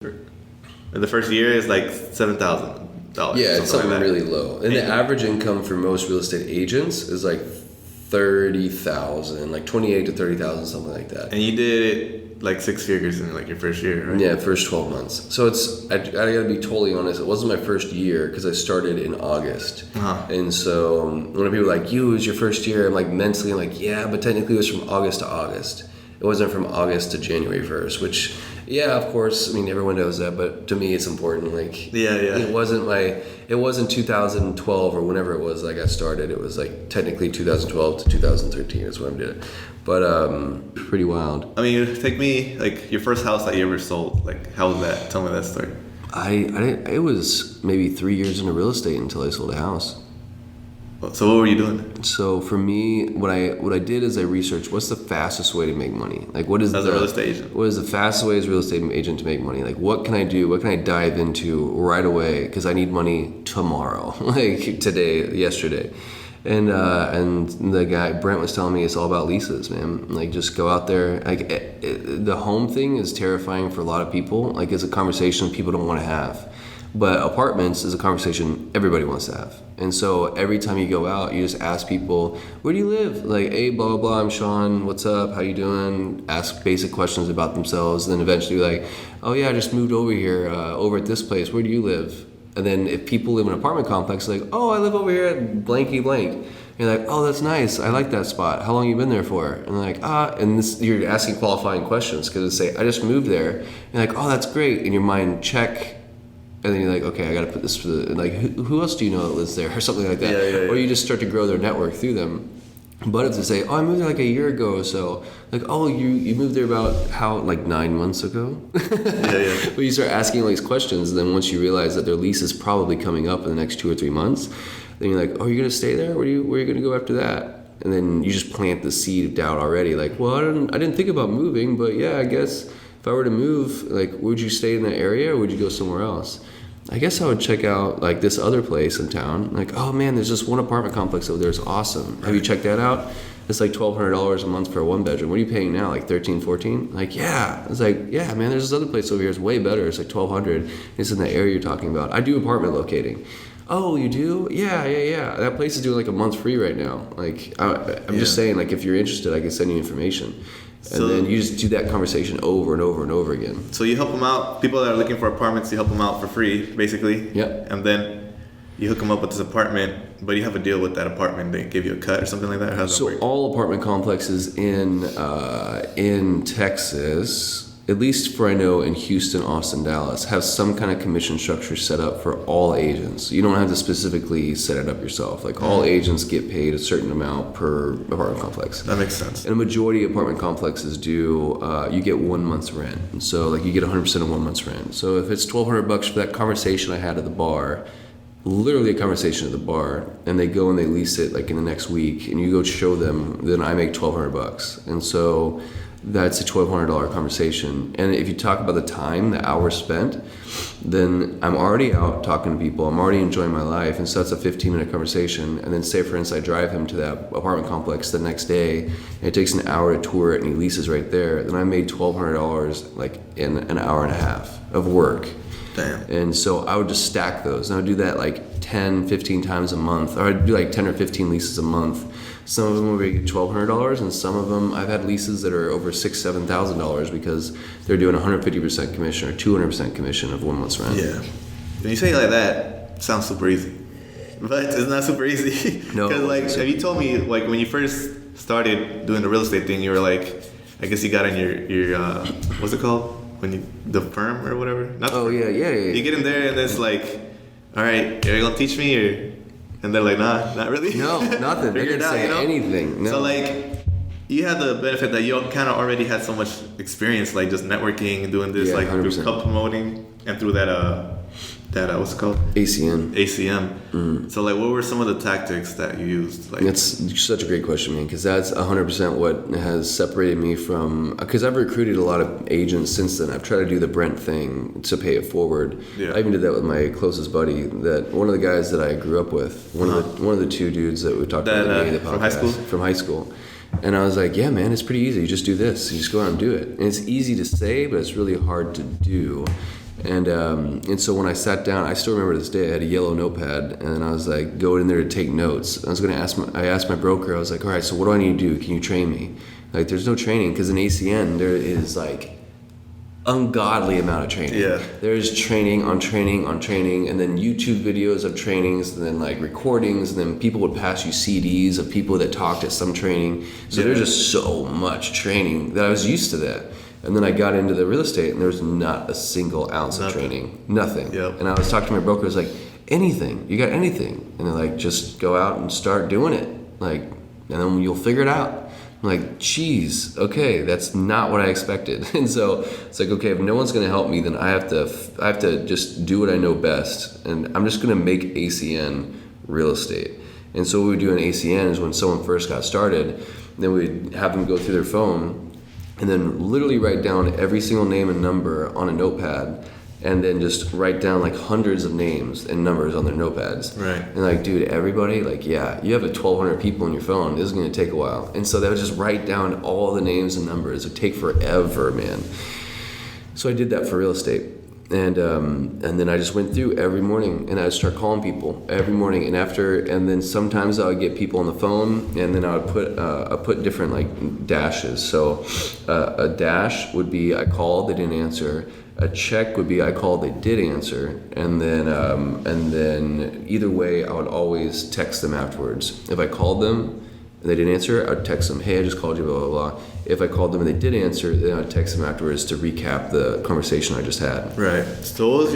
The first year is like $7,000. Yeah, it's something like that. really low. And the average income for most real estate agents is like 30,000, like 28 to 30,000, something like that. And you did it like 6 figures in like your first year, right? Yeah, first 12 months. So I gotta be totally honest, it wasn't my first year because I started in August. And so when people are like, you, it was your first year, I'm like mentally, I'm like, yeah, but technically it was from August to August. It wasn't from August to January 1st, which, yeah, of course, I mean, everyone knows that, but to me it's important. Like, yeah. It wasn't 2012 or whenever it was that I got started. It was like technically 2012 to 2013 is when I did it. But pretty wild. I mean, take me, like, your first house that you ever sold. Like, how was that? Tell me that story. It was maybe 3 years into real estate until I sold a house. So what were you doing? So for me, what I did is I researched what's the fastest way to make money. Like as a real estate agent, what is the fastest way as a real estate agent to make money? Like what can I do? What can I dive into right away? Because I need money tomorrow, like today, yesterday. And the guy Brent was telling me it's all about leases, man. Like just go out there. Like the home thing is terrifying for a lot of people. Like it's a conversation people don't want to have. But apartments is a conversation everybody wants to have. And so every time you go out, you just ask people, where do you live? Like, hey, blah, blah, blah, I'm Sean, what's up, how you doing? Ask basic questions about themselves. And then eventually like, oh yeah, I just moved over here, over at this place, where do you live? And then if people live in an apartment complex, like, oh, I live over here at blanky blank. And you're like, oh, that's nice, I like that spot. How long you been there for? And they're like, you're asking qualifying questions because they say, I just moved there. And you're like, oh, that's great. In your mind, check. And then you're like, okay, I got to put this for the, like, who else do you know that lives there or something like that? Yeah. Or you just start to grow their network through them. But if they say, oh, I moved there like a year ago or so, like, oh, you moved there about how, like 9 months ago? Yeah. But you start asking all these questions, and then once you realize that their lease is probably coming up in the next 2 or 3 months, then you're like, oh, you're going to stay there? Where are you going to go after that? And then you just plant the seed of doubt already. Like, well, I didn't think about moving, but yeah, I guess if I were to move, like, would you stay in that area or would you go somewhere else? I guess I would check out like this other place in town. Like, oh man, there's just one apartment complex over there. It's awesome. Have you checked that out? It's like $1,200 a month for a 1-bedroom. What are you paying now? Like 13, 14? Like, yeah. It's like, yeah, man, there's this other place over here. It's way better. It's like 1,200. It's in the area you're talking about. I do apartment locating. Oh, you do? Yeah. That place is doing like a month free right now. Like, I'm just saying, like, if you're interested, I can send you information. And then you just do that conversation over and over and over again. So you help them out, people that are looking for apartments, you help them out for free, basically. Yep. And then you hook them up with this apartment, but you have a deal with that apartment. They give you a cut or something like that. How does that work? All apartment complexes in Texas, at least for I know in Houston, Austin, Dallas, have some kind of commission structure set up for all agents. You don't have to specifically set it up yourself. Like all agents get paid a certain amount per apartment complex. That makes sense. And a majority of apartment complexes do, you get 1 month's rent. And so like you get 100% of 1 month's rent. So if it's $1,200 for that conversation I had at the bar, literally a conversation at the bar, and they go and they lease it like in the next week, and you go show them, then I make $1,200. And so that's a $1,200 conversation. And if you talk about the time, the hours spent, then I'm already out talking to people. I'm already enjoying my life. And so that's a 15-minute conversation. And then say, for instance, I drive him to that apartment complex the next day, and it takes an hour to tour it, and he leases right there. Then I made $1,200 like in an hour and a half of work. Damn. And so I would just stack those. And I would do that like 10, 15 times a month. Or I'd do like 10 or 15 leases a month. Some of them will be $1,200, and some of them, I've had leases that are over $6,000, $7,000 because they're doing 150% commission or 200% commission of 1 month's rent. Yeah. When you say it like that, it sounds super easy. But it's not super easy. No. Because like, if you told me, like when you first started doing the real estate thing, you were like, I guess you got in your what's it called? The firm or whatever? Not the firm. Yeah. You get in there and it's like, all right, are you going to teach me or... And they're like, nah, not really. No, nothing. They didn't say anything. No. So like, you had the benefit that you kind of already had so much experience, like just networking and doing this, like 100%. Through club promoting and through that what's it called? ACM. So like, what were some of the tactics that you used? Like, that's such a great question, man, because that's 100% what has separated me from, because I've recruited a lot of agents since then. I've tried to do the Brent thing to pay it forward. Yeah. I even did that with my closest buddy, that one of the guys that I grew up with, one of the two dudes that we talked about at the beginning of the podcast. From high school. And I was like, yeah, man, it's pretty easy. You just do this. You just go out and do it. And it's easy to say, but it's really hard to do. And so when I sat down, I still remember this day, I had a yellow notepad, and I was like, going in there to take notes. I asked my broker, I was like, all right, so what do I need to do? Can you train me? Like, there's no training, because in ACN, there is like ungodly amount of training. Yeah. There's training on training on training, and then YouTube videos of trainings, and then like recordings, and then people would pass you CDs of people that talked at some training. So there's just so much training that I was used to that. And then I got into the real estate, and there was not a single ounce of training. Nothing. Yep. And I was talking to my broker, I was like, anything, you got anything? And they're like, just go out and start doing it. Like, and then you'll figure it out. I'm like, geez, okay, that's not what I expected. And so it's like, okay, if no one's going to help me, then I have to just do what I know best. And I'm just going to make ACN real estate. And so what we do in ACN is when someone first got started, then we'd have them go through their phone and then literally write down every single name and number on a notepad, and then just write down like hundreds of names and numbers on their notepads. Right. And like, dude, everybody, like, yeah, you have 1,200 people on your phone. This is going to take a while. And so they would just write down all the names and numbers. It would take forever, man. So I did that for real estate. And then I just went through every morning, and I'd start calling people every morning. And then sometimes I would get people on the phone, and then I would put different like dashes. So a dash would be I called, they didn't answer. A check would be I called, they did answer. And then either way, I would always text them afterwards. If I called them and they didn't answer, I'd text them, hey, I just called you, blah, blah, blah. If I called them and they did answer, then I'd text them afterwards to recap the conversation I just had. Right. So what was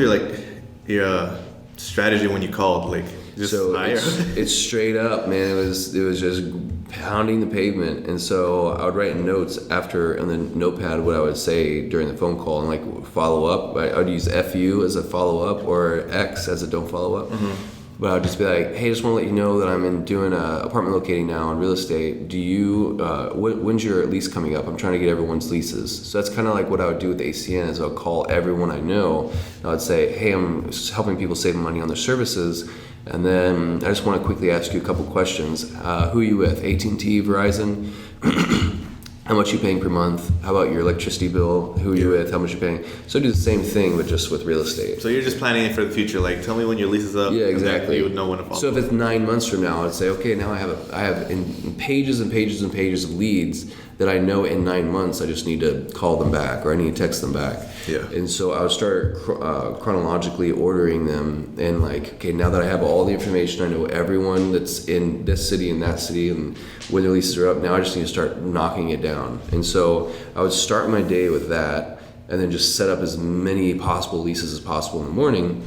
your strategy when you called? Like, just so it's straight up, man. It was just pounding the pavement. And so I would write notes after on the notepad what I would say during the phone call, and like follow up. I would use FU as a follow up or X as a don't follow up. Mm-hmm. But I would just be like, hey, just want to let you know that I'm doing apartment locating now on real estate. Do you, when's your lease coming up? I'm trying to get everyone's leases. So that's kind of like what I would do with ACN is I would call everyone I know. And I would say, hey, I'm helping people save money on their services. And then I just want to quickly ask you a couple questions. Who are you with? AT&T, Verizon? How much are you paying per month? How about your electricity bill? Who are you with? How much are you paying? So I do the same thing, but just with real estate. So you're just planning it for the future. Like, tell me when your lease is up. Yeah, exactly. You would know when to follow. So if it's 9 months from now, I'd say, okay, now I have in pages and pages and pages of leads that I know in 9 months I just need to call them back or I need to text them back. Yeah. And so I would start chronologically ordering them, and like, okay, now that I have all the information, I know everyone that's in this city and that city and when their leases are up, now I just need to start knocking it down. And so I would start my day with that, and then just set up as many possible leases as possible in the morning.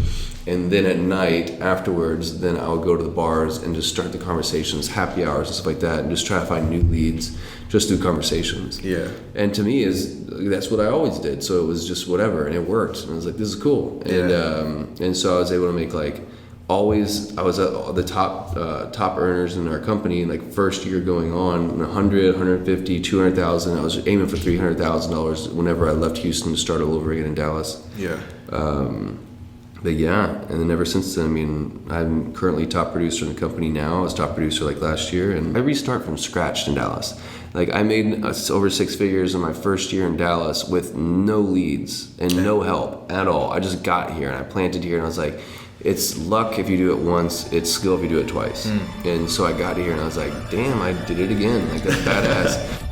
And then at night afterwards, then I would go to the bars and just start the conversations, happy hours and stuff like that, and just try to find new leads just through conversations. Yeah. And to me, that's what I always did. So it was just whatever, and it worked. And I was like, this is cool. And so I was able to make like, always, I was at the top earners in our company, like first year going on, 100, 150, 200,000. I was aiming for $300,000 whenever I left Houston to start all over again in Dallas. Yeah. But yeah, and then ever since then, I mean, I'm currently top producer in the company now. I was top producer like last year, and I restart from scratch in Dallas. Like I made over 6 figures in my first year in Dallas with no leads and no help at all. I just got here and I planted here, and I was like, it's luck if you do it once, it's skill if you do it twice. And so I got here and I was like, damn, I did it again. Like that's badass.